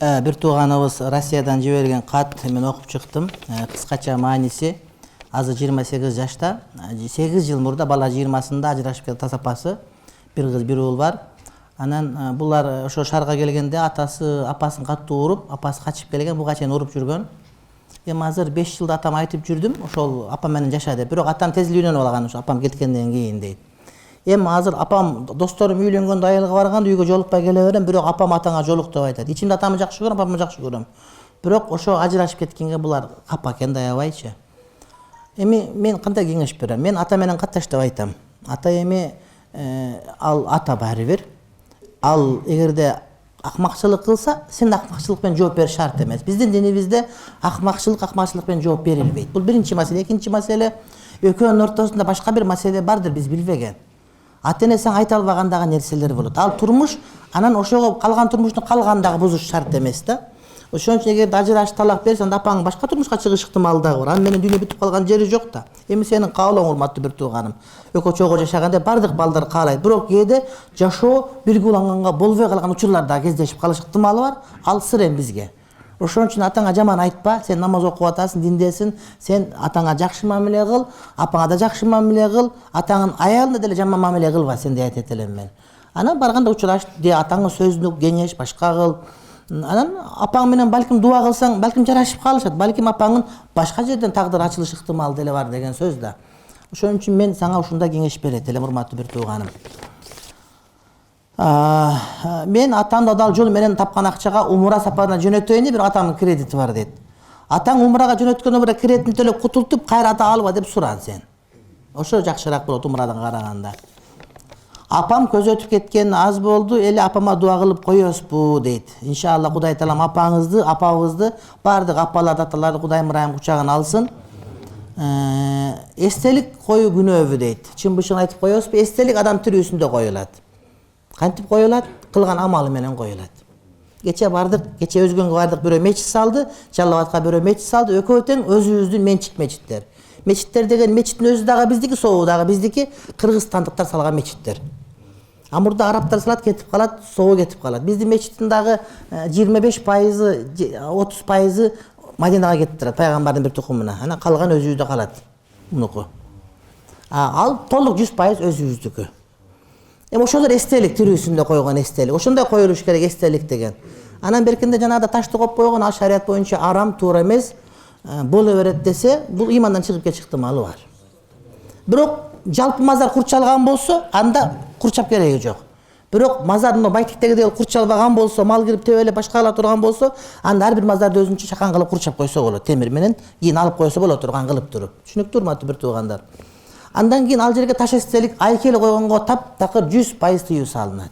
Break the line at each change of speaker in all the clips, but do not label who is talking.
Bir tууганыбыз Россиядан жиберген кат мен окуп чыктым. Кыскача мааниси азыр 28 жашта, 8 жыл мурда бала 20-сында ажырашып кетти апасы. Bir kız bir oğul var. Анан булар ошо шаарга келгенде атасы апасын каттуу уруп, апасы качып келген, буга чейин уруп жүргөн. Эми азыр 5 жылда атам айтып жүрдүм, ошол апам менен жаша деп. Бирок атам тез үйлөнүп алган, ошо апам кеткенден кийин дейт. Эми азыр апам досторум үйлөнгөндө айылга барганда үйгө жолукпай келе берем, бирок апам атаңа жолук деп айтат. Ичимде атамды жакшы көрөм, апамды жакшы көрөм. Бирок ошо ажырашып кеткенге булар капа экен да аябайчы. Эми мен кандай кеңеш берем? Мен ата менен катташ деп айтам. Ата эми ал ата баары бир. Ал эгерде акмакчылык кылса, сен акмакчылык менен жооп бериш шарт эмес. Биздин динибизде акмакчылык менен жооп берилбейт. Бул биринчи маселе. Экинчи маселе, экөөнүн ортосунда башка бир маселе бардыр, биз билбеген. Ата-энесиң айта албагандагы нерселер болот. Ал турмуш, анан ошого калган турмуштун калгандагы бузуш шарт эмес да. Ошон үчүн эгерде ажыраш талак берсе, анда апаң башка турмушка чыгыш ыктымалдыгы бар. Аны менен дүйнө бүтүп калган жери жок да. Эми сенин каалооң урматтуу бир тууганым. Экөө чогуу жашаганда бардык балдар каалайт. Бирок кээде жашоо бирге уланганга болбой калган учурлар да кездешип калыш ыктымалы бар. Ал сыр эми бизге. Ошон үчүн атаңа жаман айтпа, сен намаз окуп атасың, диндесиң, сен атаңа жакшы мамиле кыл, апаңа да жакшы мамиле кыл, атаңын аялына деле жаман мамиле кылба, сен деп айтат элем мен. Анан барганда учураш, атаңа сөзүнүк кеңеш башка кыл. Анан апаң менен балким дуа кылсаң, балким жарашып калышат, балким апаңын башка жерден тагдыр ачылыш ыктымал деле бар деген сөз да. Ошон үчүн мен сага ушундай кеңеш берет элем, урматтуу бир тууганым. Мен атамды адал жол менен тапкан акчага умра сапарына жөнөтөйүн, бир атамдын кредити бар дейт. Атаң умрага жөнөткөндө бир кредитин төлөп кутултуп, кайра ата алба деп суран сен. Ошо жакшыраак болот умрадан караганда. Апам көз өтүп кеткен аз болду, эле апама дуа кылып коесузбу дейт. Иншалла Кудай таалам апаңызды, апабызды, бардык апаларды, аталарды Кудайым ырайым кучагына алсын. Эстелик коюу күнөөбү дейт. Чын бышын айтып коесузбу? Эстелик адам тирүүсүндө коюлат. Кантип коюлат? Кылган амалы менен коюлат. Кече бардык, кече өзгөнгө бардык, бирөө мечит салды, Жалал Абадка бирөө мечит салды, экөө тең өзүбүздүн мечиттер. Мечиттер деген мечиттин өзү дагы биздики, сообу дагы биздики, кыргызстандыктар салган мечиттер. Амурда арабтар салат, кетип калат, сообу кетип калат. Биздин мечиттин дагы 25%, 30% Мадинага кетип турат, пайгамбардын бир тукумуна. Анан калган өзүбүздө калат. Мунуку. Ал толук 100% өзүбүздүкү. Эми ошолор эстелик, тирүүсүндө койгон эстелик. Ошондой коюлуш керек эстелик деген. Анан беркинде жанагыда ташты коюп койгон, ал шарият боюнча арам, туура эмес, боло берет десе, бул имандан чыгып кетиш ыктымалы бар. Бирок жалпы мазар курчалган болсо, анда курчап кереги жок. Бирок мазардын байтиктегидей курчалбаган болсо, мал кирип тебелеп башкала турган болсо, анда ар бир мазарды өзүнчө чакан кылып курчап койсо болот. Темир менен кийин алып койсо болот турган кылып туруп. Түшүнүктүү урматтуу бир туугандар. Андан кийин ал жерге таш эстелик айкел койгонго таптакыр 100% тыюу салынат.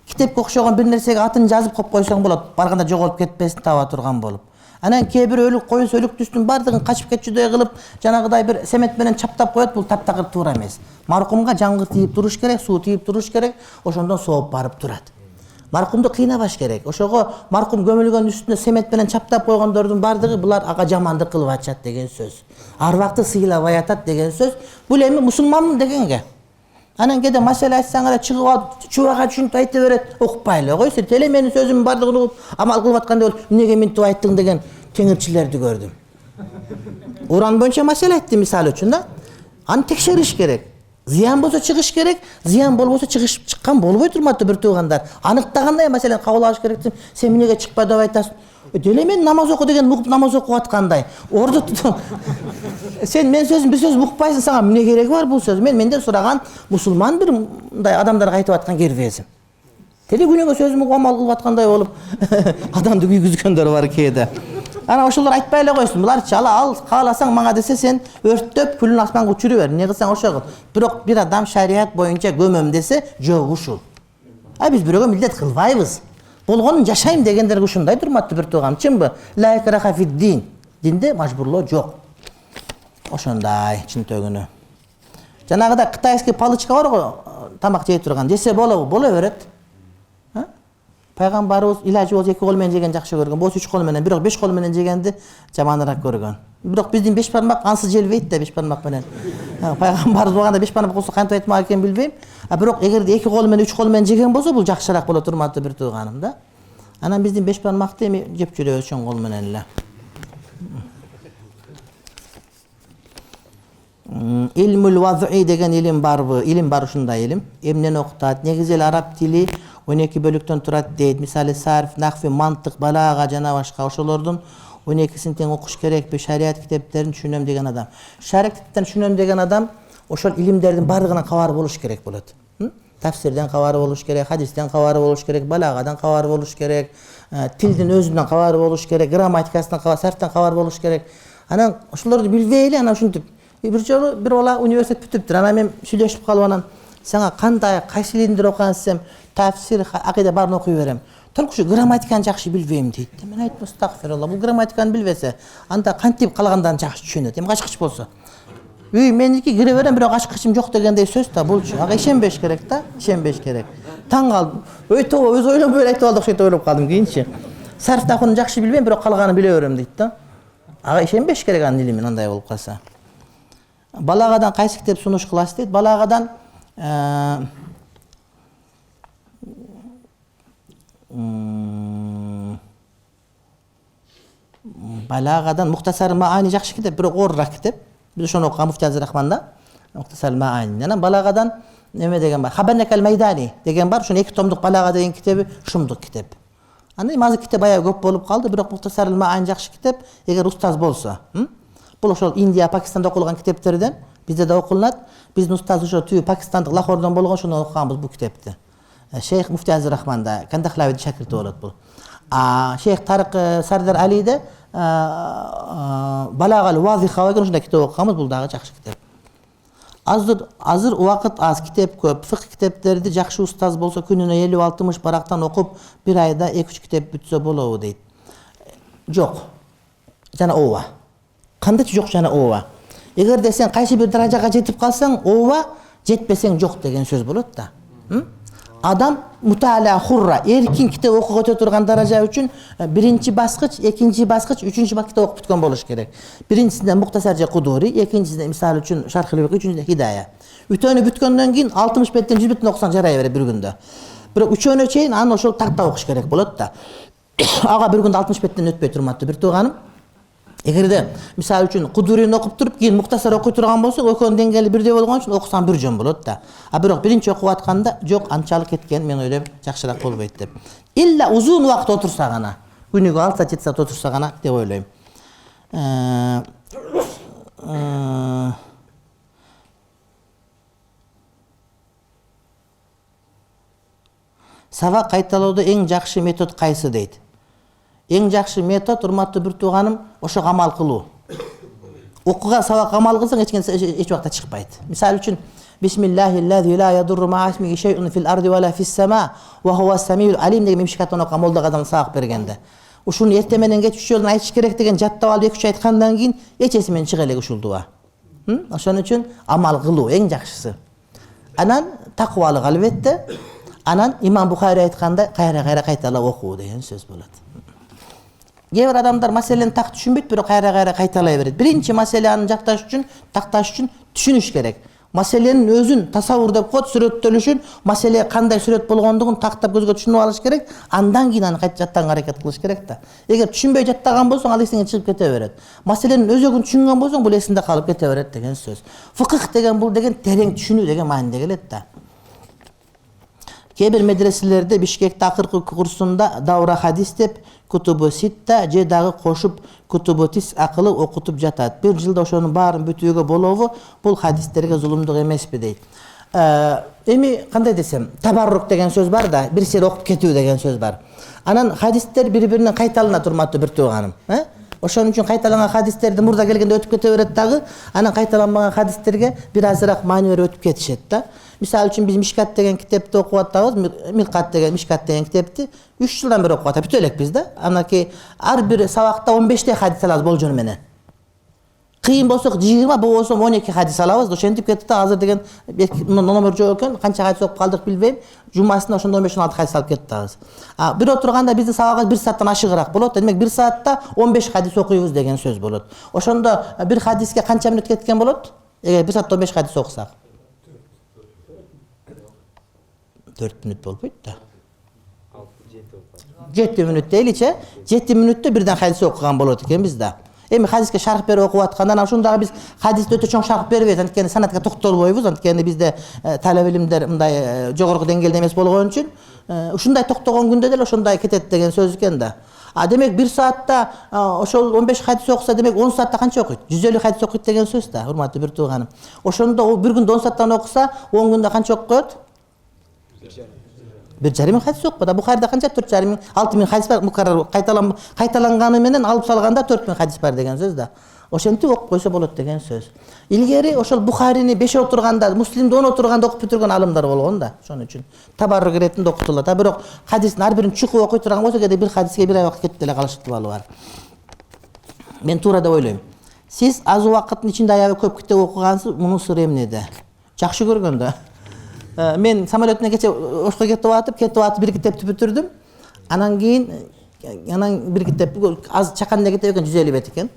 Китепке окшогон бир нерсеге атын жазып коюп койсоң болот, барганда жоголуп кетпесин таба турган болуп. Анан кээ бир өлүк коюнса өлүк түстүн бардыгын качып кетчүдөй кылып, жанагыдай бир семет менен чаптап коет, бул таптакыр туура эмес. Маркумга жаңгыр тийип туруш керек, суу тийип туруш керек, ошондон сооп барып турат. Маркумду кыйнабаш керек. Ошого маркум көмүлгөн үстүнө семет менен чаптап койгондордун бардыгы булар ага жамандык кылып атышат деген сөз. Арбакты сыйлабай атат деген сөз. Бул эми мусулманмын дегенге. Анан кээде маселе айтсаң эле чыгып алып чубага түшүнүп айта берет. Укпай эле кой, сен эле менин сөзүмдүн бардыгын угуп амал кылып аткандай болуп, эмнеге минтип айттың деген теңирчилерди көрдүм. Уран боюнча маселе айтты мисалы үчүн да. Аны текшериш керек. Зыян болсо чыгыш керек, зыян болбосо чыккан болбойт урматтуу бир туугандар. Аныктагандай маселени кабыл алыш керек. Сен эмнеге чыкпа деп айтасың? Деле мен намаз оку деген угуп намаз окуп аткандай. Орду сен мен сөзүм бир сөз укпайсың, сага эмне кереги бар бул сөз? Менден сураган мусулман бир мындай адамдарга айтып аткан кербезим. Деле күнөөгө сөзүм угуп амал кылып аткандай болуп адамды күйгүзгөндөр бар кээде. Ана ошолор айтпай эле койсун. Буларчы ал кааласаң мага десе сен өрттөп күлүн асманга учуруп бер. Эмне кылсаң ошо кыл. Бирок бир адам шарият боюнча көмөм десе, жок ушул. Биз бирөөгө милдет кылбайбыз. Болгонун жашайм дегендер ушундай урматтуу бир тууган. Чынбы? Ла икраха фид-дин. Динде мажбурлоо жок. Ошондой чынтөгүнү. Жанагыда кытайский палычка бар го, тамак жей турган. Жесе болобу? Боло берет. Пайгамбарыбыз илажы болсо 2 кол менен жеген жакшы көргөн, болсо 3 кол менен, бирок 5 кол менен жегенди жаманыраак көргөн. Бирок биздин 5 бармак ансыз желбейт да 5 бармак менен. Пайгамбарыбыз баганда 5 бармак болсо кантип айтмак экен билбейм. Бирок эгерде 2 кол менен 3 кол менен жеген болсо бул жакшыраак болот урматтуу бир тууганым да. Анан биздин 5 бармакты эми жеп жүрөбүз чоң кол менен эле. Ilmul vaz'i деген илим барбы? Илим бар, ушундай илим. Эмнени окутат? Негизи эле араб тили 12 бөлүктөн турат дейт. Мисалы сарф, нахви, мантык, балага жана башка ошолордун 12син тең окуш керекпи? Шариат китептерин түшүнөм деген адам. Шариат китептерин түшүнөм деген адам ошол илимдердин бардыгынан кабар болуш керек болот. Тафсирден кабар болуш керек, хадистен кабар болуш керек, балагадан кабар болуш керек, тилдин өзүнөн кабар болуш керек, грамматикасынан кабар, сарфтан кабар болуш керек. Анан ошолорду билбей эле анан ушинтип бир жолу бир бала университет бүтүптүр. Анан мен сүйлөшүп калып анан сага кандай кайсы илимдер окуган десем, тафсир, акыйда баарын окуй берем. Только ушу грамматиканы жакшы билбейм дейт. Мен айттым, астагфирулла, бул грамматиканы билбесе, анда кантип калгандарын жакшы түшүнөт. Эми качкыч болсо. Меники кире берем, бирок ачкычым жок дегендей сөз да булчу. Ага ишенбеш керек да, ишенбеш керек. Таң калдым. Өйтө өз ойлонбой эле айтып алды, окшойт ойлоп калдым кийинчи. Сарф такуну жакшы билбейм, бирок калганын биле берем дейт да. Ага ишенбеш керек анын илимин андай болуп калса. Балагадан кайсы китеп сунуш кыласыз дейт. Балагадан Мухтасар Маани жакшы китеп, бирок оорураак китеп. Биз ошону окуган Муфти Абдурахманда Мухтасар Маани. Анан балагадан неме деген бар? Хабанекал Майдани деген бар. Ошо 2 томдук балага деген китеби шумдук китеп. Анан азыр китеп аябай көп болуп калды, бирок Мухтасар Маани жакшы китеп, эгер устаз болсо. Бул ошол Индия, Пакистанда окулган китептерден бизде да окулунат. Биздин устаз ошо түү Пакистандык Лахордон болгон, ошондон окуганбыз бул китепти. Шейх Муфти Абдурахманда, Кандахлавиди шакирти болот бул. Шейх Тарык Сардар Алиде Балагал Вазиха деген ушундай китеп окуганбыз, бул дагы жакшы китеп. Азыр убакыт аз, китеп көп. Фикх китептерди жакшы устаз болсо күнүнө 50-60 барактан окуп, бир айда 2-3 китеп бүтсө болобу дейт. Жок. Жана ооба. Кандай жок жана ооба. Эгерде сен кайсы бир даражага жетип калсаң, ооба, жетпесең жок деген сөз болот да. Адам мутаала хурра, эркин китеп окуп өтө турган даража үчүн биринчи баскыч, экинчи баскыч, үчүнчү баскычта окуп бүткөн болуш керек. Биринчисинде Мухтасар же Кудури, экинчисинде мисалы үчүн Шархил Фикх, үчүнчүсүндө Хидая. Үтөнү бүткөндөн кийин 60 беттен 100 беттен окусаң жарай берет бир күндө. Бирок үчөөнө чейин аны ошол такта окуш керек болот да. Ага бир күндө 60 беттен өтпөй турматты бир тууганым. Эгерде мисалы үчүн Кудурини окуп туруп, кийин Мухтасар окуй турган болсо, экөөнүн деңгээли бирдей болгон үчүн окусаң бир жөн болот да. Бирок биринчи окуп атканда жок, анчалык кеткен, мен ойлойм, жакшыраак болбойт деп. Илла узун убакыт отурса гана, күнүгө 6 саат 7 саат отурса гана деп ойлойм. Сабак кайталоодо эң жакшы метод кайсы дейт? Эң жакшы метод, урматтуу бир тууганым, ошо амал кылуу. Окуган сабак амал кылсаң эч убакта чыкпайт. Мисалы үчүн Бисмиллахиллази ла ядурру ма исмиги шей'ун фил арди ва ла фис сама ва хува самиул алим деген мимшикаттан окуган молдо адам сабак бергенде. Ушуну эртең менен кеч 3 жолдон айтыш керек деген жаттап алып 2-3 айткандан кийин эч эсимен чыга элек ушул дуа. Ошон үчүн амал кылуу эң жакшысы. Анан такыбалык албетте. Анан Имам Бухари айткандай кайра-кайра кайталап окуу деген сөз болот. Кээ бир адамдар маселени так түшүнбөйт, бирок кайра-кайра кайталай берет. Биринчи маселени жакташ үчүн, такташ үчүн түшүнүш керек. Маселенин өзүн тасаввур деп коет, сүрөттөлүшүн, маселе кандай сүрөт болгондугун тактап көзгө түшүнүп алыш керек. Андан кийин аны кайта жаттаганга аракет кылыш керек да. Эгер түшүнбөй жаттаган болсоң, ал эсиңен чыгып кете берет. Маселенин өзөгүн түшүнгөн болсоң, бул эсинде калып кете берет деген сөз. Фикх деген бул деген терең түшүнүү деген мааниде келет да. Кээ бир медреселерде Бишкекте акыркы курсунда Давра хадис деп Кутубу Ситта же дагы кошуп Кутубу Тис акылы окутуп жатат. Бир жылда ошонун баарын бүтүүгө болобу? Бул хадистерге зулумдук эмеспи дейт. Эми кандай десем, табаррук деген сөз бар да, бир сер окуп кетүү деген сөз бар. Анан хадистер бири-биринен кайталана турматтуу бир тууганым. Ошон үчүн кайталанган хадистерди мурда келгенде өтүп кете берет дагы, анан кайталанбаган хадистерге бир азыраак маани берип өтүп кетишет да. Мисалы үчүн биз Мишкат деген китепти окуп атабыз, Мишкат деген китепти 3 жылдан бери окуп атабыз, бүтө элекпиз да. Анан ар бир сабакта 15 хадис алабыз болжол менен. Кыйын болсо 20, болбосо 12 хадис алабыз. Ошентип кетти да, азыр деген номер жок экен, канча хадис окуп калдык билбейм. Жумасында ошондо 15-16 хадис алып кеттибиз. Бир отурганда биздин сабагыбыз 1 сааттан ашыгыраак болот. Демек 1 саатта 15 хадис окуйбуз деген сөз болот. Ошондо бир хадиске канча мүнөт кеткен болот? Эгер 1 саатта 15 хадис окусак. 4 мүнөт болбойт да.
6-7
7 мүнөт дейличи, 7 мүнөттө бирден хадис окуган болот экенбиз да. Эми хадиске шарх берип окуп аткандан ошондагы биз хадисте өтө чоң шарх бербейт, анткени санатка токтолбойбуз, анткени бизде талап илимдер мындай жогорку деңгээлде эмес болгон үчүн ушундай токтогон күндө деле ошондой кетет деген сөз экен да. Демек 1 саатта ошол 15 хадис окуса, демек 10 саатта канча окуйт? 150 хадис окуйт деген сөз да, урматтуу бир тууганым. Ошондо бир күндө 10 сааттан окуса, 10 күндө канча окуп коет? 1,5 хадис окуп да. Бухарида канча? 4,5 6,000 хадис бар. Мукаррар кайталанганы менен алып салганда 4,000 хадис бар деген сөз да. Ошентип окуп койсо болот деген сөз. Илгери ошол Бухарини 5 отурганда, Муслимди 10 отурганда окуп бүтүргөн алымдар болгон да. Ошон үчүн табаррук иретинде окутулат. Бирок хадистин ар бирин чукуп окуй турган болсо, кээде бир хадиске бир ай убакыт кетип деле калыштырбалы бар. Мен туура деп ойлойм. Сиз аз убакыттын ичинде аябай көп китеп окугансыз, мунун сыры эмнеде? Жакшы көргөн да. Мен самолет менен кече Ошко кетип атып бир китепти бүтүрдүм. Анан бир китеп аз чакан китеп экен, 150 бет экен.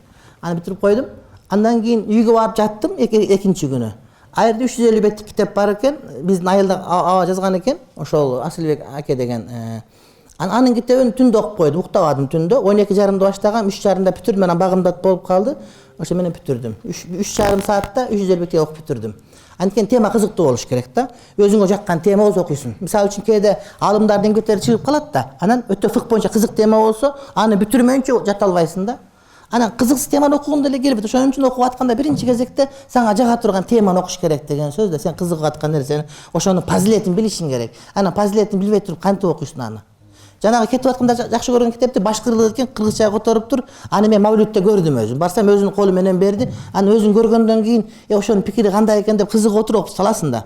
Аны бүтүрүп койдум. Андан кийин үйгө барып жаттым экинчи күнү. Айырда 350 беттик китеп бар экен. Биздин айылда аба жазган экен. Ошол Асылбек аке деген. Анын китебин түндө окуп койдум, уктабадым түндө. 12:30 баштагам, 3:30 бүтүрдүм. Анан багымдат болуп калды. Ошо менен бүтүрдүм. 3,5 саатта 350 бетти окуп бүтүрдүм. Анткени тема кызыктуу болуш керек да. Өзүңө жаккан тема болсо окуйсуң. Мисалы үчүн кээде алымдардын еңбектери чыгып калат да. Анан өтө фык боюнча кызык тема болсо, аны бүтүрмөйүнчө жата албайсың да. Анан кызыксыз теманы окугуң деле келбейт. Ошон үчүн окуп атканда биринчи кезекте сага жага турган теманы окуш керек деген сөз да. Сен кызыгып аткан нерсени, ошонун фазилетин билишиң керек. Анан фазилетин билбей туруп кантип окуйсуң аны? Жанагы кетип атканда жакшы көргөн китепти башкырылык экен, кыргызчага которуп тур. Аны мен Мавлютта көрдүм өзүм. Барсам өзүнүн колу менен берди. Аны өзүң көргөндөн кийин, ошонун пикири кандай экен деп кызыгып отуруп окуп саласың да.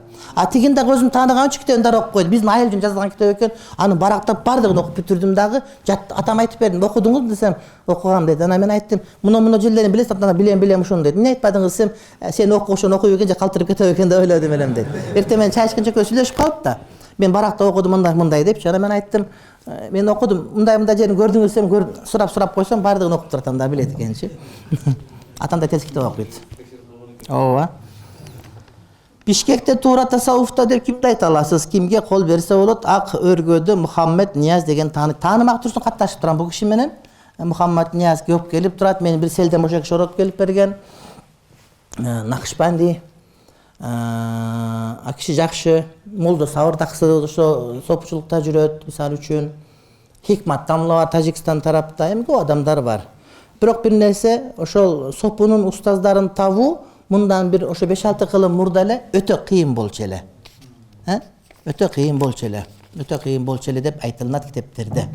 Тигин дагы өзүм тааныган үчүн китебин окуп койду. Биздин айыл үчүн жазылган китеп экен. Аны барактап бардыгын окуп бүтүрдүм дагы. Атам айтып бердим, окудуңуз десем, окугам деди. Анан мен айттым, муну жерлерин билесиз? Атам билем ушуну деди. Эмне айтпадыңыз десем, сен окушун окуй экен же калтырып кетип экен деп ойлодум элем деди. Эртең менен чай ичкенче сүйлөшүп калып да. Мен баракта окудум мындай депчи. Анан мен айттым, мен окудум, мындай жерин көрдүңүз десем, сурап койсом бардыгын окуп турат, анда билет экенчи. Атам да тез китеп окуйт. Ооба. Бишкекте туура тасаввуфта деп кимди айта аласыз? Кимге кол берсе болот? Ак өргөдө Мухаммед Нияз деген таанымак турсун катташып турам бул киши менен. Мухаммед Нияз келип келип турат. Мени бир селден ошо киши оротуп келип берген. Накшбанди. Киши жакшы, молдо сабыр таксы ошо сопучулукта жүрөт, мисалы үчүн. Хикмат Тамлова Тажикстан тарапта эми көп адамдар бар. Бирок бир нерсе, ошол сопунун устаздарын табуу мындан бир ошо 5-6 кылым мурда эле өтө кыйын болчу эле. Өтө кыйын болчу эле деп айтылат китептерде.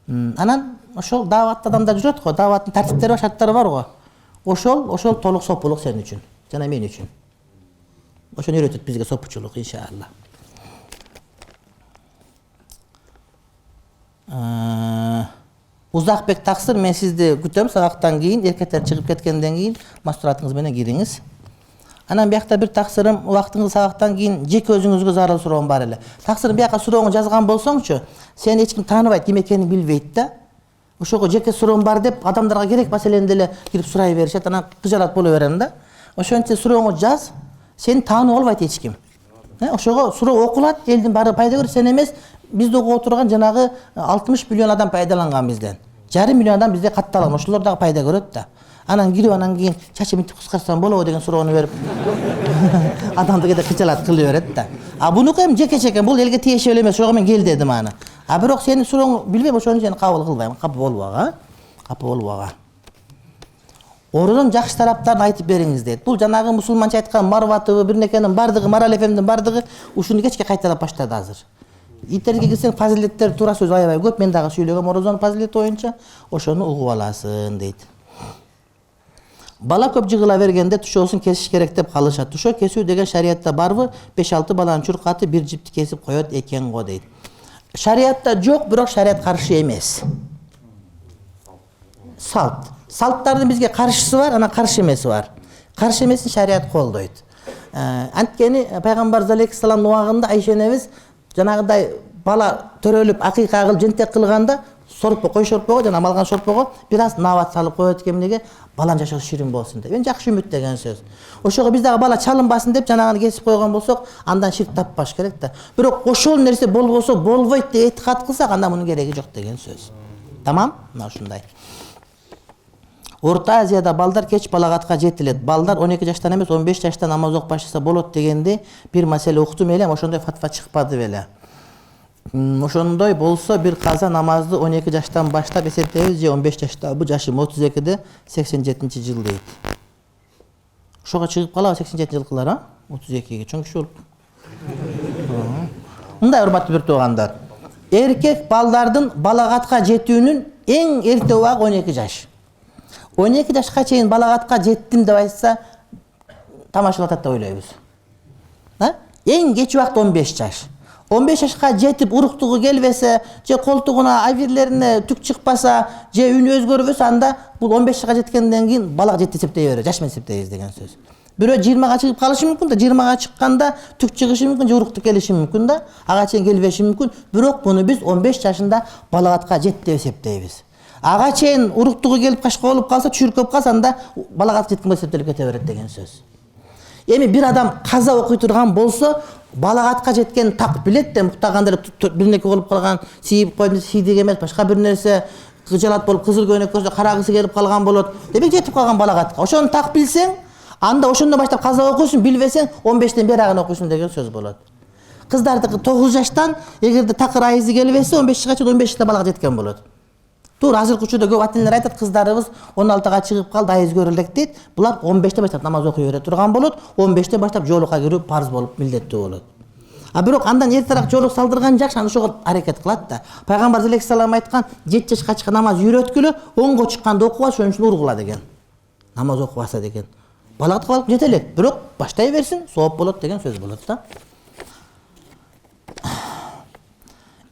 Анан ошол дааватта адамдар жүрөт го, дааваттын тартиптери бар, шарттары бар го. Ошол толук сопулук сен үчүн жана мен үчүн. Ошону үйрөтөт бизге сопучулук иншалла. Узакбек Таксыр, мен сизди күтөм сабактан кийин, эркектер чыгып кеткенден кийин мастуратыңыз менен кириңиз. Анан биякта бир таксырым, убактыңыз сабактан кийин жеке өзүңүзгө зарыл суроом бар эле. Таксырым бияка сурооңу жазган болсоңчу, сени эч ким тааныбайт, ким экенин билбейт да. Ошого жеке суроом бар деп адамдарга керек маселени деле кирип сурай беришет, анан кыжалат боло берем да. Ошон үчүн сурооңу жаз, сени таанып албайт эч ким. Ошого суроо окулат, элдин баары пайда көрөт, сен эмес. Бизде окуп отурган жанагы 60 миллион адам пайдаланган бизден. 1,5 миллион адам бизде катталган, ошолор дагы пайда көрөт да. Анан кирип анан кийин чачы мынтип кыскартсам болобу деген суроону берип адамды кээде кыжалат кылы берет да. Бунуку эми жеке экен, бул элге тиеши эле эмес, ошого мен кел дедим аны. Бирок сени сурооңу билбейм, ошону сени кабыл кылбайм, капа болбогу. Ордун жакшы тараптарын айтып бериңиз дейт. Бул жанагы мусулманча айткан Марватыбы, бирнекенин бардыгы, Марал эфемдин бардыгы ушуну кечке кайталап баштады азыр. Интернетке кирсең фазилеттер туура сөз аябай көп, мен дагы сүйлөгөм орозонун фазилети боюнча, ошону угуп аласың дейт. Бала көп жыгыла бергенде тушоосун кесиш керек деп калышат. Тушоо кесүү деген шариятта барбы? 5-6 баланын чуркаты бир жипти кесип коет экен го дейт. Шариятта жок, бирок шарият каршы эмес. Салттардын бизге каршысы бар, анан каршы эмеси бар. Каршы эмесин шарият колдойт. Анткени пайгамбар алейхиссаламдын убагында Айша энебиз жанагыдай бала төрөлүп акыйка кылып жентек кылганда Сорпо, кой шорпого жана малган шорпого бир аз набат салып коет экен, эмнеге баланын жашоосу ширин болсун деп. Эми жакшы үмүт деген сөз. Ошого биз дагы бала чалынбасын деп жанагыны кесип койгон болсок, андан ширк таппаш керек да. Бирок ошол нерсе болбосо болбойт деп этикат кылсак, анда мунун кереги жок деген сөз. Тамам? Мына ушундай. Орта Азияда балдар кеч балагатка жетилет. Балдар 12 жаштан эмес 15 жашта намаз окуп баштаса болот дегенде бир маселе уктум эле, ошондой фатва чыкпады беле. Ошондой болсо бир каза намазды 12 жаштан баштап эсептейбиз же 15 жашта? Бу жашым 32-де 87-жыл дейт. Ошого чыгып калабы 87-жылкылар, а? 32-ге чоң киши болуп. Мындай урматтуу бир туугандар. Эркек балдардын балагатка жетүүнүн эң эрте убагы 12 жаш. 12 жашка чейин балагатка жеттим деп айтса, тамашалатат деп ойлойбуз. Эң кеч убакыт 15 жаш. 15 жашка жетип уруктугу келбесе, же колтугуна авирлерине түк чыкпаса, же үнү өзгөрбөсө, анда бул 15 жашка жеткенден кийин балага жетти эсептей берет, жаш менен эсептейбиз деген сөз. Бирөө 20га чыгып калышы мүмкүн да, 20га чыкканда түк чыгышы мүмкүн, же урукту келиши мүмкүн да, ага чейин келбеши мүмкүн. Бирок муну биз 15 жашында балагатка жетти деп эсептейбиз. Ага чейин уруктугу келип кашка болуп калса, чүркөп калса, анда балагатка жеткен болуп эсептелип кете берет деген сөз. Эми бир адам каза окуй турган болсо, балагатка жеткен так билет да, муктаганда бирнеке болуп калган, сийип койду, сийдик эмес, башка бир нерсе кыжалат болуп, кызыл көйнөккө карагысы келип калган болот. Демек жетип калган балагатка. Ошону так билсең, анда ошондон баштап каза окуйсуң, билбесең 15тен бери агын окуйсуң деген сөз болот. Кыздардыкы 9 жаштан, эгерде такыр айызы келбесе, 15 жашка чейин 15 жашта балага жеткен болот. Туура азыркы учурда көп ата-энелер айтат, кыздарыбыз 16га чыгып калды, айыз көрө элек дейт. Булар 15тен баштап намаз окуй бере турган болот, 15тен баштап жоолукка кирүү парз болуп, милдеттүү болот. А бирок андан эртерээк жоолук салдырган жакшы, аны ошого аракет кылат да. Пайгамбар алейхиссалам айткан, 7 жашка чыккан намаз үйрөткүлө, 10го чыкканда окуга, ошон үчүн ургула деген. Намаз окубаса деген. Балагатка алып жете элек, бирок баштай берсин, сооп болот деген сөз болот да.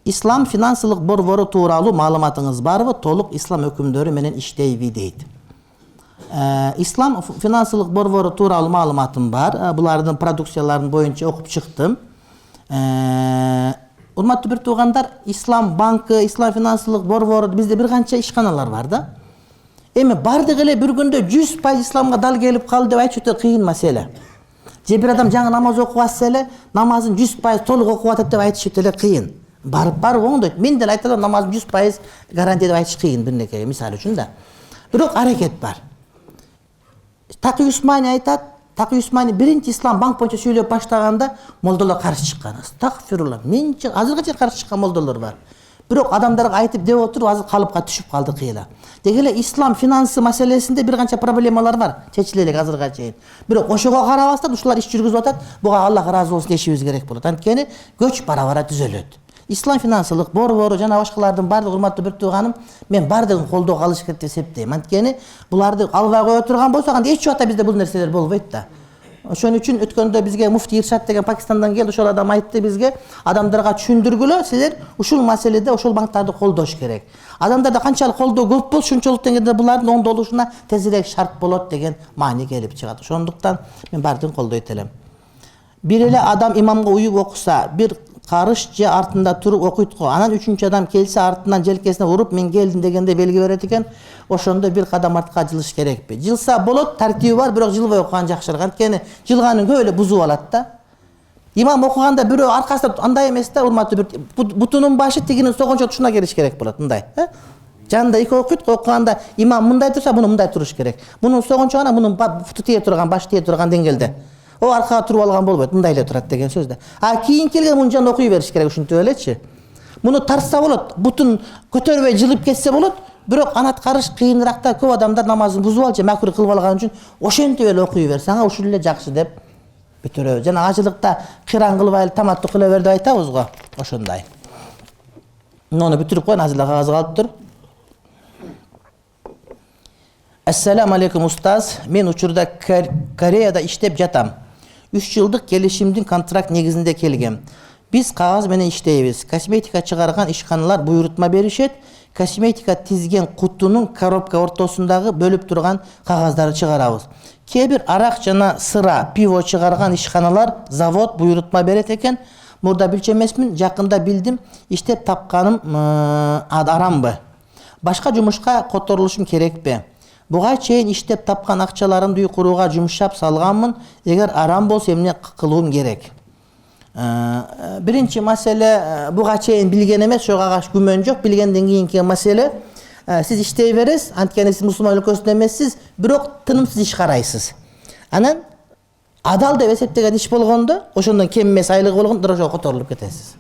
Ислам финансылык борбору тууралуу маалыматыңыз барбы? Толук ислам өкүмдөрү менен иштейби дейт. Ислам финансылык борбору тууралуу маалыматым бар. Булардын продукцияларын боюнча окуп чыктым. Урматтуу бир туугандар, Ислам банкы, Ислам финансылык борбору бизде бир канча ишканалар бар да. Эми бардыгы эле бир күндө 100% исламга дал келип калды деп айтыш өтө кыйын маселе. Же бир адам жаңы намаз окуп атса эле, намазын 100% толук окуп атат деп айтыш өтө эле кыйын. Барып оңдойт. Мен деле айталам, намазын 100% гарантия деп айтыш кыйын бирнекеге, мисал үчүн да. Бирок аракет бар. Такый Усмани айтат, Такый Усмани биринчи ислам банк боюнча сүйлөп баштаганда молдолор каршы чыккан. Астагфирулла. Менчи азырга чейин каршы чыккан молдолор бар. Бирок адамдарга айтып деп отуруп, азыр калыпка түшүп калды кыйла. Деги эле ислам финансы маселесинде бир канча проблемалар бар, чечиле элек азырга чейин. Бирок ошого карабастан ушулар иш жүргүзүп атат, буга Аллах ыраазы болсун дешибиз керек болот. Анткени көч бара-бара түзөлөт. Ислам финансылык борбору жана башкалардын бардыгы, урматтуу бир тууганым, мен бардыгын колдоого алыш керек деп эсептейм. Анткени буларды албай кое турган болсок, анда эч убакта бизде бул нерселер болбойт да. Ошон үчүн өткөндө бизге муфти Иршат деген Пакистандан келди, ошол адам айтты бизге, адамдарга түшүндүргүлө, силер ушул маселеде ошол банктарды колдош керек. Адамдарда канчалык колдоо көп болсо, шунчалык деңгээлде булардын оңдолушуна тезирээк шарт болот деген маани келип чыгат. Ошондуктан мен бардыгын колдойт элем. Бир эле адам имамга уюп окуса, бир карыш же артында туруп окуйт го. Анан үчүнчү адам келсе артынан желкесине уруп мен келдим дегенде белги берет экен. Ошондо бир кадам артка жылыш керекпи? Жылса болот, тартиби бар, бирок жылбай окуган жакшыраак. Анткени жылганын көп эле бузуп алат да. Имам окуганда бирөө аркасында андай эмес да, урматтуу бир бутунун башы тигинин согончо тушуна келиш керек болот, мындай. Жанында эки окуйт, окуганда имам мындай турса, муну мындай туруш керек. Мунун согончо гана мунун буту тие турган, башы тие турган деңгээлде. О аркага туруп алган болбойт, мындай эле турат деген сөз да. А кийин келген мунун жанына окуй бериш керек, ушинтип элечи. Муну тартса болот, бутун көтөрбөй жылып кетсе болот, бирок анат карыш кыйыныракта, көп адамдар намазын бузуп алып же макрух кылып алган үчүн ошентип эле окуй берсе, ага ушул эле жакшы деп бүтүрөбүз. Жана ажылыкта кыран кылбай таматтуу кыла бер деп айтабыз го, ошондой. Муну бүтүрүп коюн, азыр эле кагаз калыптыр. Ассаламу алейкум устаз, мен учурда Кореяда иштеп жатам. 3 жылдык келишимдин контракт негизинде келгем. Биз кагаз менен иштейбиз. Косметика чыгарган ишканалар буйрутма беришет. Косметика тизген кутунун коробка ортосундагы бөлүп турган кагаздарды чыгарабыз. Кээ бир арак жана сыра, пиво чыгарган ишканалар завод буйрутма берет экен. Murda bilчү эмесмин, жакында билдим, иштеп тапканым арамбы? Башка жумушка которулушум керекпи? Буга чейин иштеп тапкан акчаларымды үй курууга жумшап салганмын. Эгер арам болсо эмне кылуум керек? Биринчи маселе, буга чейин билген эмес, ошого күмөн жок. Билгенден кийинки маселе, сиз иштей бересиз, анткени сиз мусулман өлкөсүндө эмессиз, бирок тынымсыз иш карайсыз. Анан адал деп эсептеген иш болгондо, ошондон кем эмес айлыгы болгондо ошого которулуп кетесиз.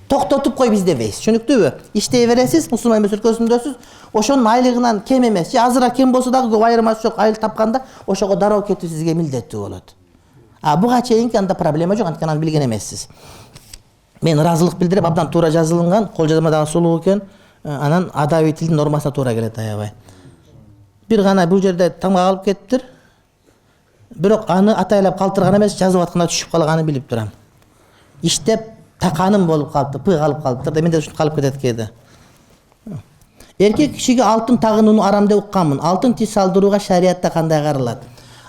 Токтотуп кой биз дебейсиз, түшүнүктүүбү? Иштей бересиз, мусулман эмес өлкөсүндөсүз, ошонун айлыгынан кем эмес, же азыраак кем болсо дагы көп айырмасы жок айыл тапканда, ошого дароо кетүү сизге милдеттүү болот. Буга чейинки анда проблема жок, анткени аны билген эмессиз. Мен ыраазылык билдирип, абдан туура жазылган, кол жазма дагы сулуу экен, анан адабий тилдин нормасына туура келет аябай. Бир гана бул жерде тамга калып кетиптир. Бирок аны атайлап калтырган эмес, жазып атканда түшүп калганын билип турам. Иштеп таканым болуп калыптыр, пый калып калыптыр. Менде ушинтип калып кетет кээде. Эркек кишиге алтын тагынууну арам деп укканмын. Алтын тиш салдырууга шариятта кандай каралат?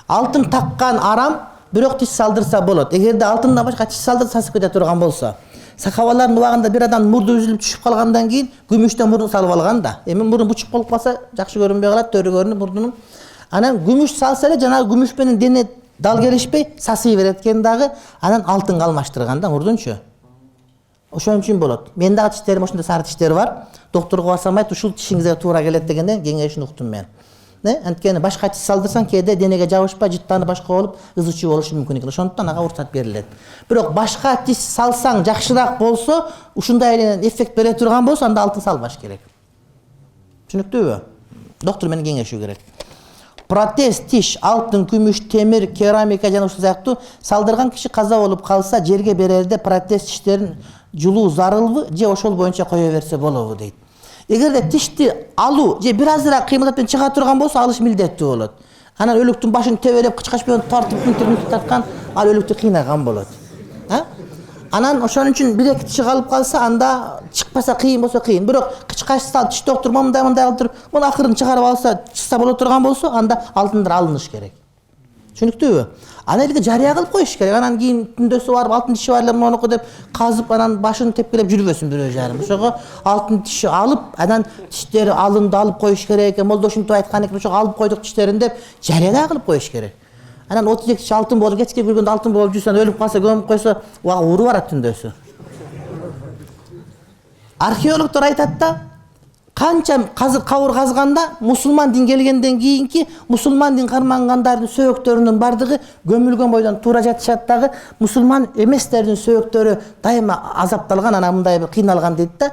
Алтын таккан арам, бирок тиш салдырса болот. Эгерде алтындан башка тиш салдырып сасып кете турган болсо. Сахабалардын убагында бир адам мурду үзүлүп түшүп калгандан кийин күмүштөн мурдун салып алган да. Эми мурдун бучуп болуп калса, жакшы көрүнбөй калат, төрү көрүнүп мурдунун. Анан күмүш салса эле жанагы күмүш менен дене дал келишпей сасый берет экен дагы, анан алтынга алмаштырган да мурдунчу. Ошон үчүн болот. Мен дагы тиштерим ошондой сары тиштер бар. Докторго барсам айт, ушул тишиңизге туура келет дегенден кеңешин уктум мен. Анткени башка тиш салдырсаң кээде денеге жабышпай, жыттанып башка болуп, ызычуу болушу мүмкүн экен. Ошондуктан ага уруксат берилет. Бирок башка тиш салсаң жакшыраак болсо, ушундай эле эффект бере турган болсо, анда алтын салбаш керек. Түшүнүктүүбү? Доктор менен кеңешүү керек. Протез, тиш, алтын, күмүш, темир, керамика жана ушул сыяктуу салдырган киши каза болуп калса, жерге берерде протез тиштерин жулуу зарылбы же ошол боюнча кое берсе болобу дейт. Эгерде тишти алуу же бир азыраак кыймылдап чыга турган болсо, алыш милдеттүү болот. Анан өлүктүн башын тебелеп, кычкачпен тартып, мүнтүр тарткан, ал өлүктү кыйнаган болот. Анан ошон үчүн бир-эки тиши калып калса, анда чыкпаса кыйын болсо кыйын. Бирок кычкачса тиш доктор мындай алып туруп, муну акырын чыгарып алса, чыкса боло турган болсо, анда алтындар алыныш керек. Түшүнүктүүбү? Аны элге жарыя кылып коюш керек. Анан кийин түндөсү барып алтын тиши бар эле монуку деп казып, анан башын тепкилеп жүрбөсүн бирөө жарым. Ошого алтын тиши алып, анан тиштери алынды алып коюш керек экен. Молдо ушинтип айткан экен, ошого алып койдук тиштерин деп жарыя кылып коюш керек. Анан 32 тиш алтын болуп, кечке күлгөндө алтын болуп жүрсөң, өлүп калса, көмүп койсо, ууру барат түндөсү. Археологдор айтат да, канча кабыр казганда мусулман дин келгенден кийинки мусулман дин кармангандардын сөөктөрүнүн бардыгы көмүлгөн бойдон туура жатышат дагы, мусулман эместердин сөөктөрү дайыма азапталган, анан мындай бир кыйналган дейт да.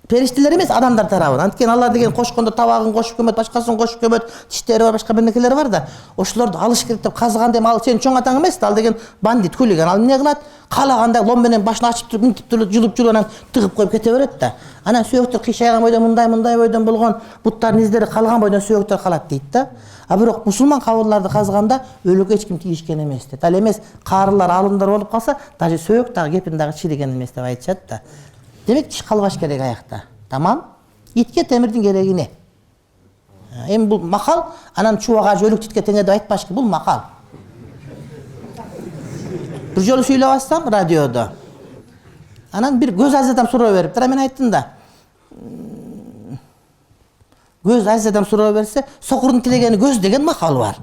Периштелер эмес, адамдар тарабынан. Анткени алар деген кошкондо табагын кошуп көмөт, башкасын кошуп көмөт, тиштери бар, башка бир нерселер бар да. Ошолорду алыш керек деп казганда эми ал сен чоң атаң эмес да, ал деген бандит, хулиган. Ал эмне кылат? Каалагандай лом менен башын ачып туруп, мынтип туруп, жулуп анан тыгып коюп кете берет да. Анан сөөктөр кыйшайган бойдон мындай бойдон болгон буттардын издери калган бойдон сөөктөр калат дейт да. А бирок мусулман кабырларды казганда өлүккө эч ким тийишкен эмес дейт. Ал эмес, каарылар, алымдар болуп калса, даже сөөк дагы кепин дагы чириген эмес деп айтышат да. Демек тиш калбаш керек аякта. Тамам? Итке темирдин кереги эмне? Эми бул макал, анан чубага өлүк титке теңе деп айтпаш керек, бул макал. Бир жолу сүйлөп атсам радиодо. Анан бир көз азиз адам суроо бериптир, мен айттым да. Көз азиз адам суроо берсе, сокурдун тилегени көз деген макал бар.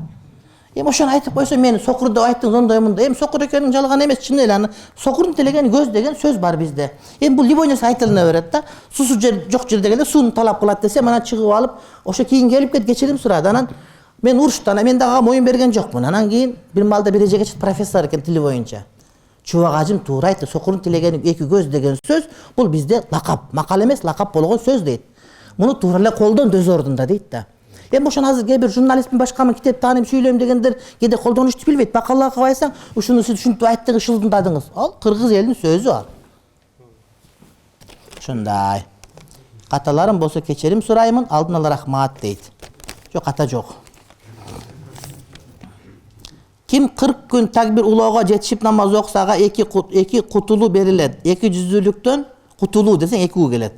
Эми ошону айтып койсо, мен сокур деп айттыңыз, ондай мындай. Эми сокур экенин жалган эмес, чын эле аны сокурдун тилегени көз деген сөз бар бизде. Эми бул любой нерсе айтылына берет да. Суусуз жер жок жерде келе сууну талап кылат десе, анан чыгып алып, ошо кийин келип кет кечирим сурады. Анан мен уруштан, мен дагы моюн берген жокмун. Анан кийин бир маалда бир эжеге профессор экен тили боюнча. Чубак ажым туура айтты, сокурдун тилегени эки көз деген сөз, бул бизде лакап, макал эмес, лакап болгон сөз дейт. Муну туура эле колдон дөз ордунда дейт да. Эми ошон азыр кээ бир журналистмин, башкамын, китеп тааныйм, сүйлөйм дегендер кээде колдонушту билбейт. Макалга кабайсаң, ушуну сиз ушинтип айттыңыз, шылдыңдадыңыз. Ал кыргыз элинин сөзү ал. Ушундай. Каталарым болсо кечирим сураймын, алдын ала рахмат дейт. Жок, ката жок. Ким 40 күн такбир улоого жетишип намаз окуса, ага эки кутулуу берилет. 200-лүктөн кутулуу десең 2 келет.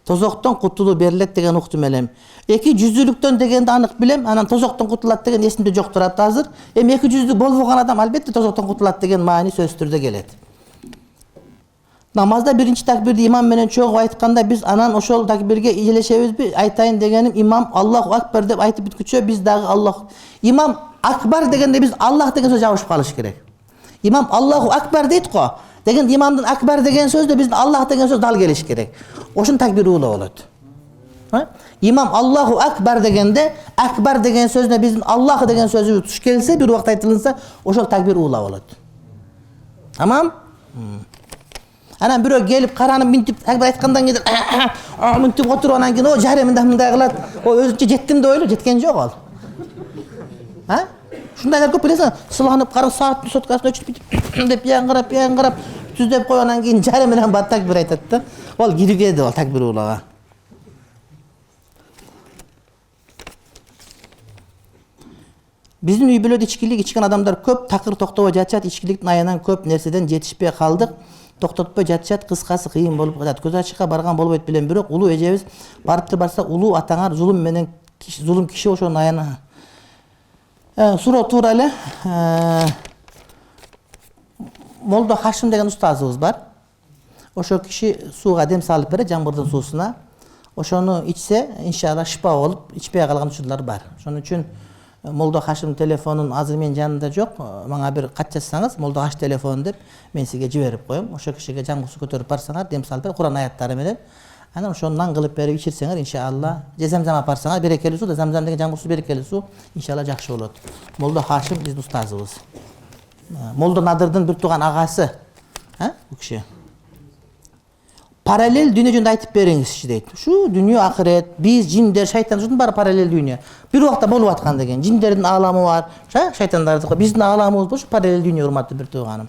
Тозоктон кутулуу берилет деген уктум элем. 200-лүктөн дегенди анык билем, анан тозоктон кутулат деген эсимде жок турат азыр. Эми 200-лүк болбогон адам албетте тозоктон кутулат деген маани сөз түрдө келет. Namazda birinci takbirde imam menen çoğu aytkanda biz anan oşol takbirge ijelешебизби? Aytayın degenim imam Allahu Akbar dep aytıp bitküçө biz dagы Allah. İmam Akbar degende biz Allah деген söz жабышып калыш керек. İmam Allahu Akbar deyt go. Degen imamdan Akbar деген sözde bizden Allah деген söz dal geliş gerek. Oşun takbiri ula bolat. İmam Allahu Akbar degende Akbar деген sözde bizden Allah деген sözü tuş gelse bir vakt aytılınsa oşol takbir ula bolat. Tamam? Ana biro gelip karanıp mintip takbir aytkandan gelir. Mintip oturup anan keyin o jareminde mınday kılat. O özünçe jettim de oylu, jetken jok al. Ha? Şundaylar köp bilesen, sılanıp karın saat sotkasını ölçüp bitip dep yan qarap tüzdep koyandan keyin jaremeden bat takbir aytat da. Ol girgedi ol takbir ulaga. Bizim üy-bölödө içkilik içken adamlar köp takır toktobo жатышат, içkiliktin ayынан köp nerседен жетишпей калдык. Токтотпой жатышат, кыскасы кыйын болуп калат. Көз ачыкка барган болбойт билем, бирок улуу эжебиз барыптыр барса улуу атаңар зулум менен зулум киши ошонун аяна. Суроо туура эле. Молдо Хашим деген устазыбыз бар. Ошо киши сууга дем салып берет, жамгырдын суусуна. Ошону ичсе, иншалла шифа болуп, ичпей калган учурлар бар. Ошон үчүн Молдо Хашим телефонун азыр менин жанымда жок. Мага бир кат жазсаңыз, Молдо Хаш телефон деп мен сизге жиберип коем. Ошо кишиге жамгыр суу көтөрүп барсаңар, дем салып берип, Куран аяттары менен анан ошондан кылып берип ичирсеңер, иншалла, же замзам апарсаңар, берекелүү суу да замзам деген жамгыр суу берекелүү суу, иншалла жакшы болот. Молдо Хашим биздин устазыбыз. Молдо Надырдын бир тууган агасы. Бул киши. Параллель дүйнө жөнүндө айтып бериңизчи дейт. Ушу дүйнө акырет, биз жиндер, шайтан ушунун баары параллель дүйнө. Бир убакта болуп аткан деген. Жиндердин ааламы бар, шайтандардыкы, биздин ааламыбыз ушу параллель дүйнө урматтуу бир тууганым.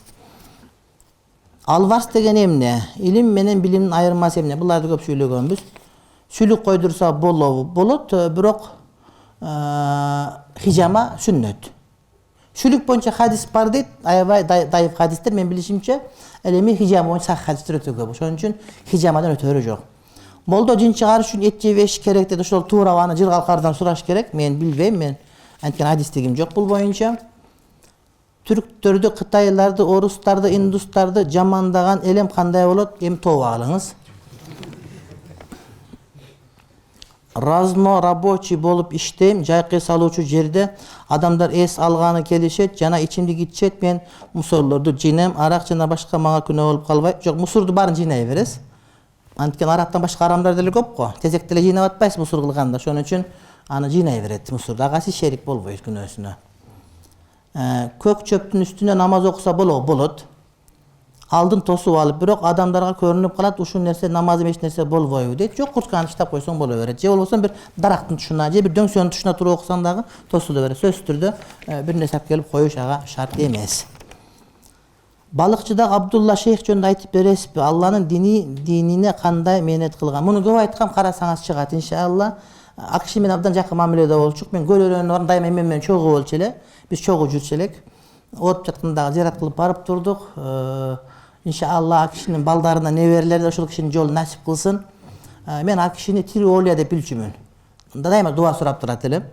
Алварс деген эмне? Илим менен билимдин айырмасы эмне? Буларды көп сүйлөгөнбүз. Сүйлүк койдурса болот, бирок хижама сүннөт. Сүйлүк боюнча хадис бар дейт, аябай дайыф хадистер мен билишимче, эми хижама боюнча сах хадистер өтө көп. Ошон үчүн хижамадан өтөрү жок. Молдо жин чыгарыш үчүн эт жебеш керек дейт, ошол туура аны жыргалкардан сураш керек. Мен билбейм, мен анткен хадистигим жок бул боюнча. Түрктөрдү, кытайларды, орустарды, индустарды жамандаган элем кандай болот? Эми тооба алыңыз. Разно рабочий болуп иштейм, жайкы салуучу жерде адамдар эс алганы келишет, жана ичимдик ичет, мен мусорлорду жыйнайм, арак жана башка мага күнөө болуп калбайт. Жок, мусорду баарын жыйнай бересиз. Анткени арактан башка арамдар деле көп го. Тезек деле жыйнап атпайсыз мусор кылганда. Ошон үчүн аны жыйнай берет мусорду. Агасы шерик болбойт күнөөсүнө. Көк чөптүн үстүнө намаз окуса болот. Алдын тосуп алып, бирок адамдарга көрүнүп калат, ушул нерсе намаз эмес нерсе болбойбу дейт. Жок, куртканы таштап койсоң боло берет. Же болбосо бир дарактын тушуна, же бир дөңсөнүн тушуна туруп окусаң дагы тосула берет. Сөзсүз түрдө бир нерсе алып келип коюш ага шарт эмес. Балыкчыда Абдулла шейх жөнүндө айтып бересизби? Алланын динине кандай мээнет кылган? Муну көп айткам, карасаңыз чыгат иншалла. Акши менен абдан жакын мамиледе болчук. Мен көрөрөнү бар, дайыма эми менен чогуу болчу эле. Биз чогуу жүрчү элек. Ооруп жатканда зыярат кылып барып турдук. İnşallah akişinin baldarına neverleri de ошол кишинин жолун насип кылсын. Мен акишини тирүү олия деп билчүмүн. Дайыма дуа сурап турат элем.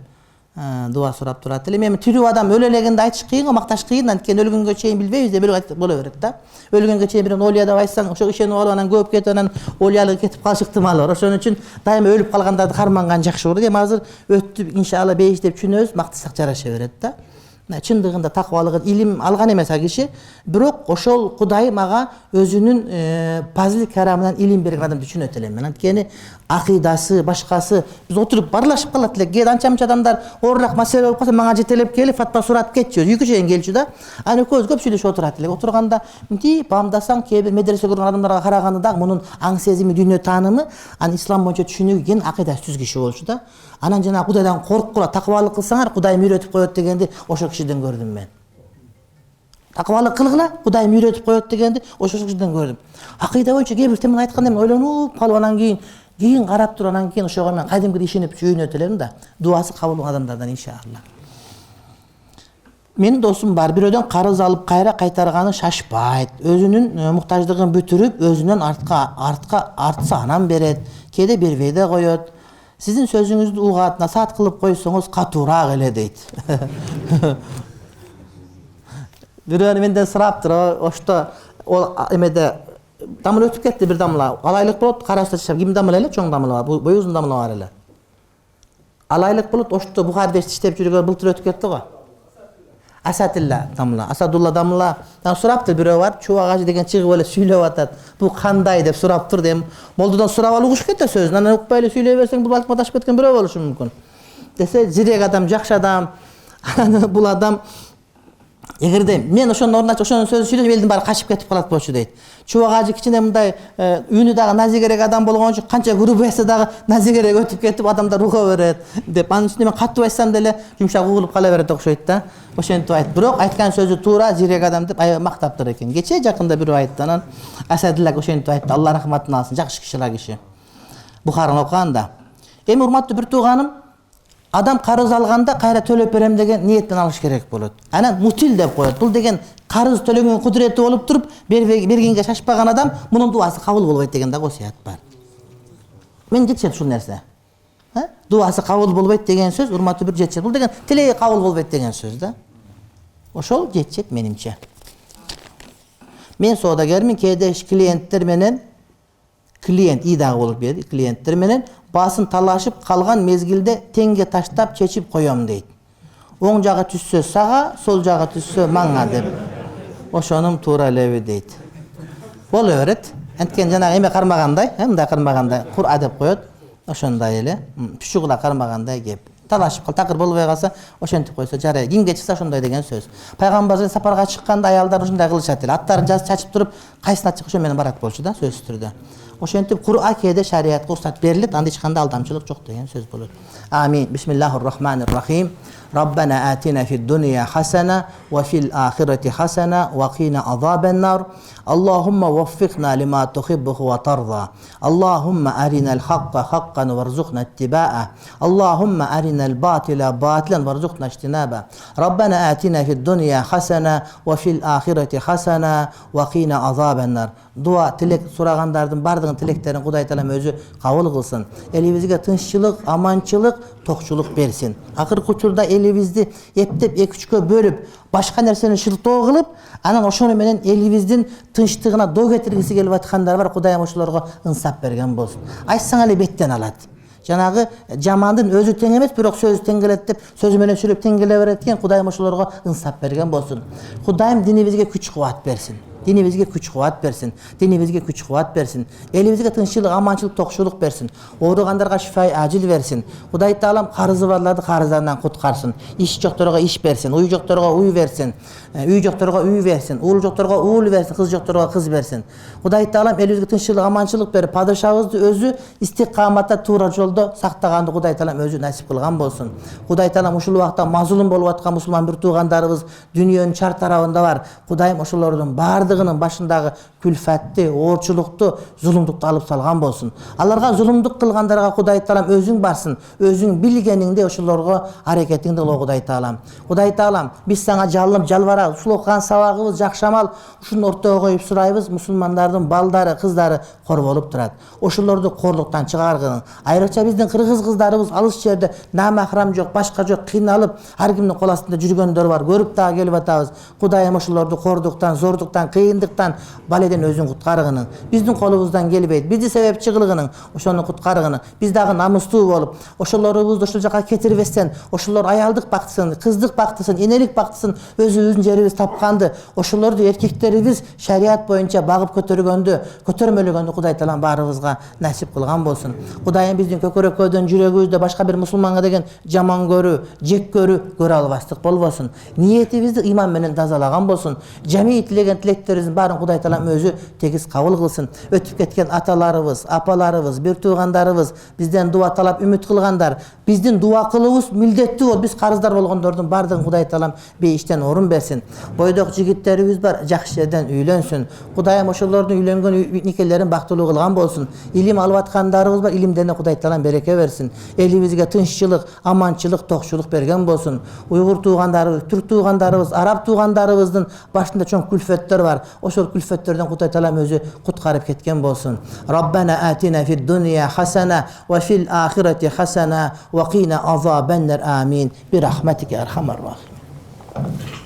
Эми тирүү адам өлө элегенде айтыш кыйын, макташ кыйын, анткени өлгөнгө чейин билбейбиз да, бирок айтып боло берет да. Өлгөнгө чейин бир олия деп айтсаң, ошо ишенип алып анан көп кетип анан олиялыгы кетип калыш ыктымалы бар. Ошон үчүн дайыма өлүп калгандарды карманган жакшы болот. Эми азыр өттү иншалlah бейиш деп түшүнөбүз, мактасак жараша берет да. Чындыгында таквалыгын илим алган эмес а киши, бирок ошол Кудай мага өзүнүн пазил карамынан илим берген адамды түшүнөт элем. Анткени акыйдасы, башкасы биз отуруп барлашып калат элек. Кээ анча-мынча адамдар оорураак маселе болуп калса мага жетелеп келип фатва сурап кетчү. Үйгө чейин келчү да. Аны экөөбүз көп сүйлөшүп отурат элек. Отурганда мынтип бамдасаң, кээ бир медресе көргөн адамдарга караганда дагы мунун аң сезими, дүйнө таанымы, аны ислам боюнча түшүнүгү акыйдасы түз киши болчу да. Анан жана Кудайдан коркула, таквалык кылсаңар, Кудай үйрөтүп коет дегенди ошол кишиден көрдүм мен. Таквалык кылгыла, Кудай үйрөтүп коет дегенди ошол кишиден көрдүм. Акыйда боюнча кээ бир теманы айтканда мен ойлонуп калып анан кийин карап туруп анан кийин ошого мен кадимкидей ишенип жүйүнөт элем да. Дуасы кабыл болгон адамдардан иншалла. Менин досум бар, бирөөдөн карыз алып кайра кайтарганы шашпайт. Өзүнүн муктаждыгын бүтүрүп, өзүнөн артса анан берет. Кээде бербей да коет. Sizin sözünüzü uğat nasat kılıp koysanız katurak ele deyit. Bir ön menden sıraptır. Oşta o emede damla ötüp ketdi bir damla. Alaylık bolot, karasda çap. Kim damla ele? Çoң damla var. Boy uzun damla var ele. Alaylık bolot, oşto Buxarda işlep жүрgөн былтыр ötüp ketdi go. Asatilla damla, Asadullah damla. Suraptı biri var. Çuva ağacı деген чыгып эле сүйлөп атат. Bu kандай деп сурап тур дейм. Молдудан сурап алуу куш кетти сөзүн. Анан укпай эле сүйлөй берсең бул балкып аташып кеткен бирөө болушу мүмкүн. Десе жирек адам, жакшы адам. Бул адам эгерде мен ошонун ордуна ошонун сөзүн сүйлөсөм элдин баары качып кетип калат болчу дейт. Чубак ажы кичине мындай үнү дагы назигерек адам болгон үчүн канча грубыйса дагы назигерек өтүп кетип адамдар руха берет деп анын үстүнө мен катуу айтсам деле жумшак угулуп кала берет окшойт да. Ошентип айт. Бирок айткан сөзү туура, жирек адам деп аябай мактаптыр экен. Кече жакында бирөө айтты, анан Асадилла ошентип айтты. Алла рахматын алсын, жакшы киши. Бухараны окуганда. Эми урматтуу бир тууганым, адам карыз алганда кайра төлөп берем деген ниеттен алыш керек болот. Анан мутил деп коет. Бул деген карыз төлөгөн кудурети болуп туруп, бергенге шашпаган адам мунун дуасы кабыл болбойт деген да осуят бар. Мен жетет ушул нерсе. Дуасы кабыл болбойт деген сөз урматтуу бир жетет. Бул деген тилеги кабыл болбойт деген сөз да. Ошол жетет менимче. Мен соодагермин, кээде клиенттер менен и дагы болуп берди, клиенттер менен басын талашып калган мезгилде теңге таштап чечип коём дейт. Оң жагы түссө сага, сол жагы түссө маңа деп. Ошонум туура элеби дейт. Боло берет. Анткен жанагы эме кармагандай, мындай кармагандай, Кур'а деп коет. Ошондой эле, түшүгүла кармагандай кеп. Талашып кал, такыр болбой калса, ошентип койсо жарай. Кимге чыкса ошондой деген сөз. Пайгамбар сапарга чыкканда аялдар ушундай кылышат эле. Аттарын чачып туруп, кайсына чыкса ошо менен барат болчу да, сөзсүз түрдө. Ошентип Кур'а кээде шариатка уруксат берилет, анда эч кандай алдамчылык жок деген сөз болот. Амин. Бисмиллахир-рахманир-рахим. Rabbana atina fid dunya hasana wa fil akhirati hasana wa qina azaban nar. Allahumma waffiqna lima tuhibbu wa tarda. Allahumma arina al-haqqa haqqan warzuqna ittiba'ah. Allahumma arina al-batila batilan warzuqna ijtinaba. Rabbana atina fid dunya hasana wa fil akhirati hasana wa qina azaban nar. Dua tilek suragandардын бардыгын тилектерин Кудай Таалам өзү кабыл кылсын. Элибизге тынччылык, аманчылык, токчулук берсин. Акыркы учурда элибизди эптеп 2-3кө бөлүп, башка нерсени шылтоо кылып, анан ошону менен элибиздин тынчтыгына доо кетиргиси келип аткандар бар. Кудайым ошолорго ынсап берген болсун. Айтсаң эле беттен алат. Жанагы жамандын өзү тең эмес, бирок сөзү тең келет деп, сөзү менен сүйлөп тең келе берет экен. Кудайым ошолорго ынсап берген болсун. Кудайым динибизге күч-кубат берсин. Dinimizge күч-кубат берсин. Dinimizge күч-кубат берсин. Элибизге тынччылык, аманчылык, токчулук берсин. Ооругандарга шифа ажил берсин. Кудай Таалам карызы барларды карыздарынан куткарсын. Иш жокторго иш берсин. Уй жокторго уй берсин. Үй жокторго үй берсин. Уул жокторго уул берсин. Кыз жокторго кыз берсин. Кудай Таалам элибизге тынччылык, аманчылык берип, падышабызды өзү истикаматта туура жолдо сактаганды Кудай Таалам өзү насип кылган болсун. Кудай Таалам ушул убакта мазлум болуп аткан мусулман бир туугандарыбыз дүйнөнүн чар тарабында бар. Кудайым ошолордун бардыгынын башындагы күлфатты, оорчулукту, зулумдукту алып салган болсун. Аларга зулумдук кылгандарга Кудай Таалам өзүң барсын. Өзүң билгениңде ошолорго аракетиңди кыл Кудай Таалам. Кудай Таалам, биз сага жалынып жалбарабыз. Ушул окуган сабагыбыз жакшамал ушунун ортого коюп сурайбыз. Мусулмандардын балдары, кыздары кор болуп турат. Ошолорду корлуктан чыгаргын. Айрыкча биздин кыргыз кыздарыбыз алыс жерде намахрам жок, башка жок, кыйналып, ар кимдин кол астында жүргөндөр бар. Көрүп дагы келип атабыз. Кудайым ошолорду кордуктан, зордуктан, кыйындыктан баледен өзүң куткаргының. Биздин колубуздан келбейт. Бизди себепчи кылгының, ошону куткаргының. Биз дагы намустуу болуп, ошолорубузду ошол жака кетирбестен, ошолор аялдык бактысын, кыздык бактысын, энелик бактысын өзүбүздүн жерибиз тапканды, ошолорду эркектерибиз шариат боюнча багып көтөргөндү, көтөрмөлөгөндү Кудай Таалам баарыбызга насип кылган болсун. Кудайым биздин көкөрөккөдөн жүрөгүбүздө башка бир мусулманга деген жаман көрүү, жек көрүү албастык болбосун. Ниетибизди ыйман менен тазалаган болсун. Жами тилеген тилектерибиздин баарын Кудай Таалам өзү тегиз кабыл кылсын. Өтүп кеткен аталарыбыз, апаларыбыз, бир туугандарыбыз, бизден дуа талап үмүт кылгандар, биздин дуа кылуубуз милдеттүү болуп, биз карыздар болгондордун баардыгын Кудай Таалам бейиштен орун берсин. Бойдок жигиттерибиз бар, жакшы жерден үйлөнсүн. Кудайым ошолордун үйлөнгөн никелерин бактылуу кылган болсун. Илим алып аткандарыбыз бар, илимдене Кудай Таалам береке берсин. Элибизге тынччылык, аманчылык, токчулук берген болсун. Уйгур туугандарыбыз, түрк туугандарыбыз, араб туугандарыбыздын башында чоң күлфөттөр бар. Ошол күлфөттөрдөн Кудай Таалам өзү куткарып кеткен болсун. Rabbana atina fid dunya hasana wa fil akhirati hasana wa qina azaban nar. Amin. Bi rahmetike erhamer rahim.